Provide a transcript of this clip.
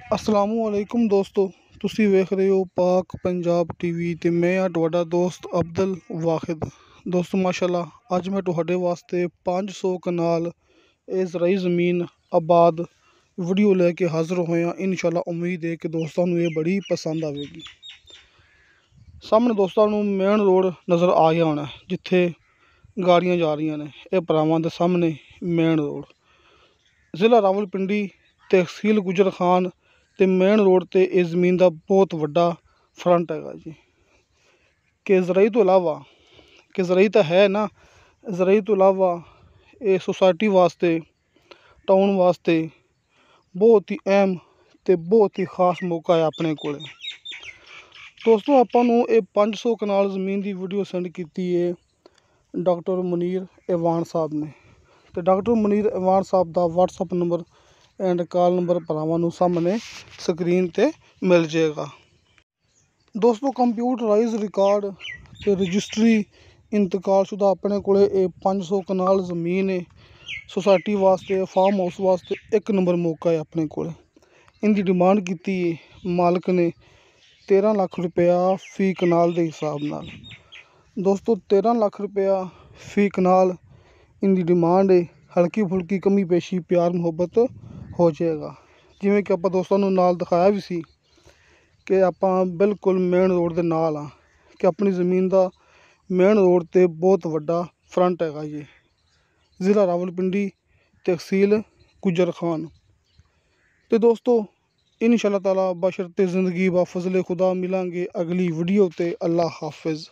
असलामुअलैकुम दोस्तों, तुसी वेख रहे हो पाक पंजाब टीवी ते मैं हाँ तुहाडा दोस्त अब्दुल वाहिद। दोस्तों माशाल्लाह अज मैं तुहाडे वास्ते 500 कनाल इजराई ज़मीन आबाद वीडियो लैके हाज़र होया। इंशाल्लाह उम्मीद है कि दोस्तों ये बड़ी पसंद आएगी। सामने दोस्तों मेन रोड नज़र आ गया होना जिथे गाड़ियाँ जा रही ने। यह भरावां दे सामने मेन रोड ज़िला रावलपिंडी तहसील गुजर खान ते मेन रोड ते इस ज़मीन का बहुत वड्डा फ्रंट है जी। केजरई तो इलावा केजरई तो है ना, इजराई तो इलावा ये सोसाइटी वास्ते टाउन वास्ते बहुत ही अहम ते बहुत ही खास मौका है अपने को। दोस्तों आपां नूं ये 500 कनाल ज़मीन की वीडियो सेंड की है डॉक्टर मुनीर ऐवान साहब ने। तो डॉक्टर मुनीर ऐवान साहब का WhatsApp number and call number भरावां नूं सामने स्क्रीन ते मिल जाएगा। दोस्तों कंप्यूटराइज रिकॉर्ड ते रजिस्ट्री इंतकालशुदा अपने को 500 कनाल ज़मीन है। सोसाइटी वास्ते फार्म हाउस वास्ते एक नंबर मौका है अपने को। इनकी डिमांड की मालिक ने 13 लाख रुपया फी कनाल के हिसाब नाल। दोस्तों 13 लाख रुपया फी कनाल इनकी डिमांड है। हल्की फुल्की कमी पेशी प्यार मुहब्बत हो जाएगा। जिमें कि आप दोस्तों नाल दिखाया भी सी कि आप बिल्कुल मेन रोड के नाल हाँ कि अपनी ज़मीन का मेन रोड ते बहुत वड्डा फ्रंट है ये। ज़िला रावलपिंडी तहसील गुजर खान। तो दोस्तों इंशाअल्लाह ताला बशरते ज़िंदगी व फजले खुदा मिलांगे अगली वीडियो ते। अल्लाह हाफिज़।